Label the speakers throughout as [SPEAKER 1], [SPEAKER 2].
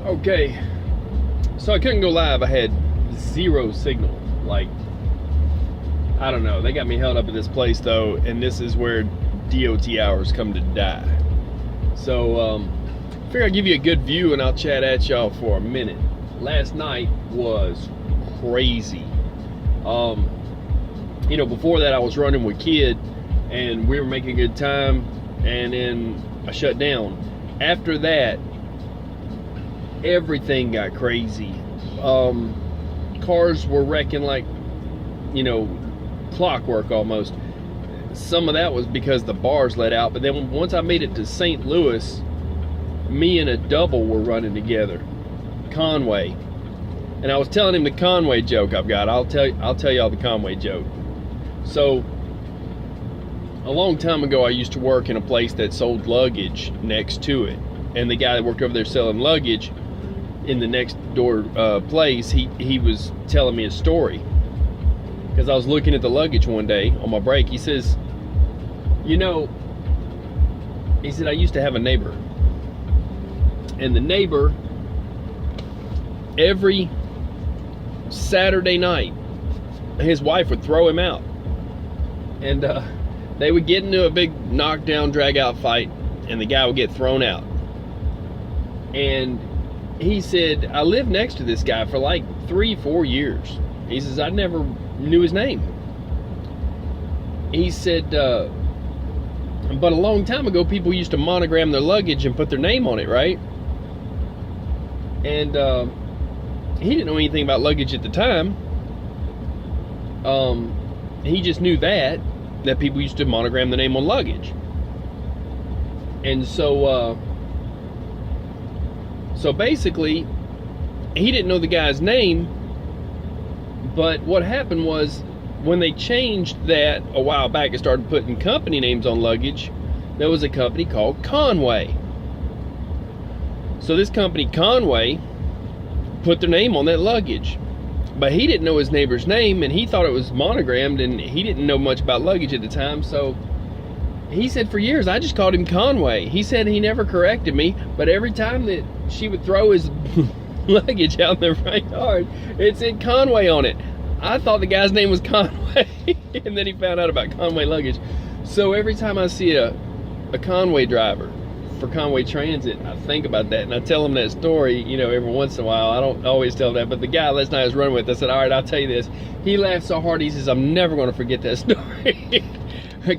[SPEAKER 1] Okay, so I couldn't go live. I had zero signal. Like, I don't know. They got me held up at this place though, and this is where DOT hours come to die. So, figure I'll give you a good view and I'll chat at y'all for a minute. Last night was crazy. You know, before that I was running with Kid and we were making a good time, and then I shut down. After that, everything got crazy. Cars were wrecking like, you know, clockwork almost. Some of that was because the bars let out, but then once I made it to St. Louis, me and a double were running together, Conway. And I was telling him the Conway joke I've got. I'll tell y'all the Conway joke. So, a long time ago, I used to work in a place that sold luggage next to it. And the guy that worked over there selling luggage in the next door place, he was telling me a story. Because I was looking at the luggage one day on my break. He says, you know, he said, I used to have a neighbor. And the neighbor, every Saturday night, his wife would throw him out. And they would get into a big knockdown, drag out fight, and the guy would get thrown out. And he said, I lived next to this guy for like 3-4 years. He says, I never knew his name. He said, but a long time ago, people used to monogram their luggage and put their name on it, right? And he didn't know anything about luggage at the time. He just knew that people used to monogram the name on luggage. And so basically, he didn't know the guy's name. But what happened was, when they changed that a while back and started putting company names on luggage, there was a company called Conway. So this company, Conway, put their name on that luggage. But he didn't know his neighbor's name, and he thought it was monogrammed, and he didn't know much about luggage at the time. So he said, for years, I just called him Conway. He said he never corrected me, but every time that she would throw his luggage out in the front yard, it said Conway on it. I thought the guy's name was Conway, and then he found out about Conway luggage. So every time I see a Conway driver for Conway Transit, I think about that, and I tell him that story, you know, every once in a while. I don't always tell that, but the guy last night I was running with, I said, all right, I'll tell you this. He laughed so hard, he says, I'm never going to forget that story.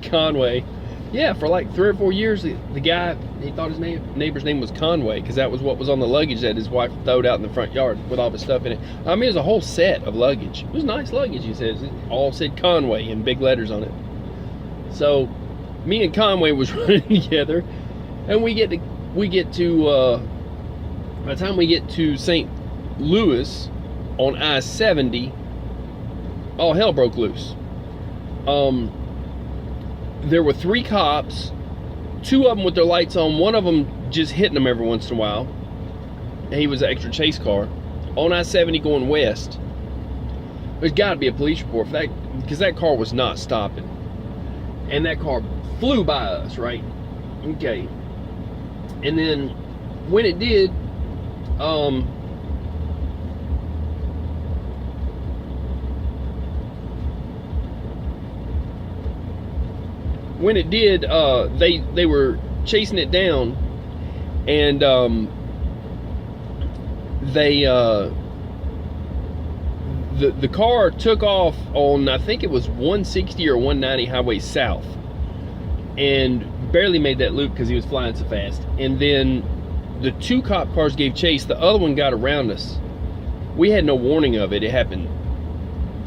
[SPEAKER 1] Conway. Yeah, for like 3 or 4 years, the guy, he thought his neighbor's name was Conway, because that was what was on the luggage that his wife throwed out in the front yard with all the stuff in it. I mean, it was a whole set of luggage. It was nice luggage, he says. It all said Conway in big letters on it. So, me and Conway was running together, and by the time we get to St. Louis on I-70, all hell broke loose. There were 3 cops, 2 of them with their lights on, one of them just hitting them every once in a while. And he was an extra chase car on I-70 going west. There's got to be a police report for that, because that car was not stopping, and that car flew by us, right? Okay. And then when it did, they were chasing it down, and the car took off on, I think it was 160 or 190 highway south, and barely made that loop because he was flying so fast. And then the 2 cop cars gave chase. The other one got around us. We had no warning of it. It happened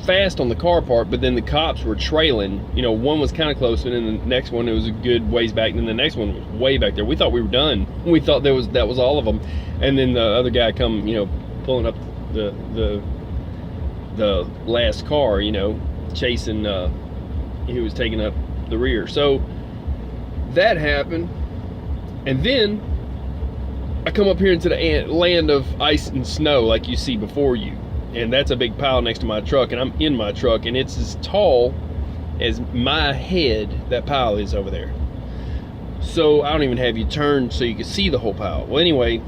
[SPEAKER 1] fast on the car part, but then the cops were trailing. You know, one was kind of close, and then the next one, it was a good ways back, and then the next one was way back there. We thought we were done. We thought that was all of them. And then the other guy come, you know, pulling up the last car, you know, chasing, he was taking up the rear. So that happened, and then I come up here into the land of ice and snow like you see before you, and that's a big pile next to my truck, and I'm in my truck, and it's as tall as my head, that pile is over there. So I don't even have you turn so you can see the whole pile. Well, anyway,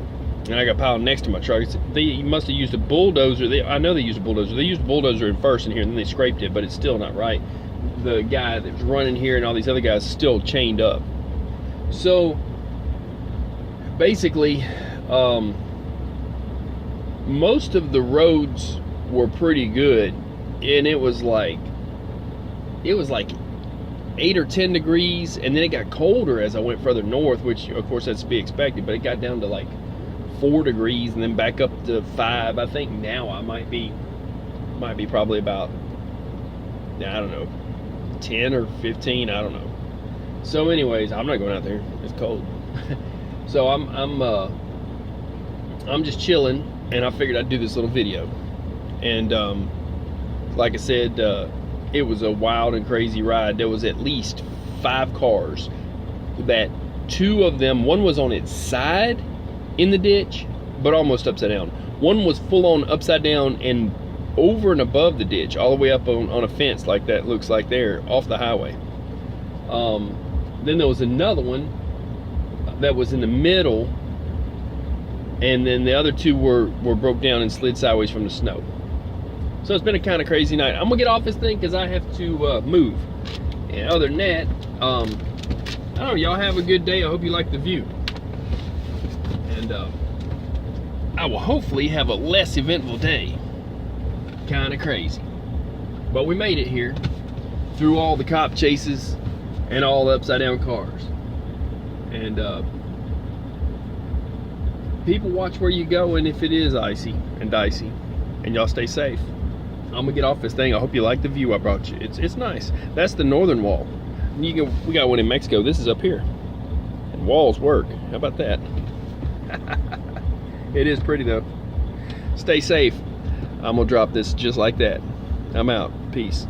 [SPEAKER 1] and I got piled next to my truck. They must have used a bulldozer. I know they used a bulldozer. They used a bulldozer in first in here, and then they scraped it, but it's still not right. The guy that was running here and all these other guys still chained up. So basically, most of the roads were pretty good, and it was like 8 or 10 degrees, and then it got colder as I went further north, which of course that's to be expected, but it got down to like 4 degrees and then back up to 5. I think now I might be probably about, I don't know, 10 or 15, I don't know. So anyways, I'm not going out there, it's cold. So I'm just chilling, and I figured I'd do this little video. And like I said, it was a wild and crazy ride. There was at least 5 cars that 2 of them, one was on its side in the ditch, but almost upside down. One was full on upside down and over and above the ditch, all the way up on a fence like that looks like there, off the highway. Then there was another one that was in the middle, and then the other 2 were broke down and slid sideways from the snow. So it's been a kind of crazy night. I'm gonna get off this thing because I have to move. And other than that, I don't know, y'all have a good day. I hope you like the view. And I will hopefully have a less eventful day. Kind of crazy. But we made it here through all the cop chases and all the upside down cars. And people watch where you go, and if it is icy and dicey, and y'all stay safe. I'm gonna get off this thing. I hope you like the view I brought you. It's nice. That's the northern wall. We got one in Mexico. This is up here. And walls work. How about that? It is pretty though. Stay safe. I'm gonna drop this just like that. I'm out. Peace.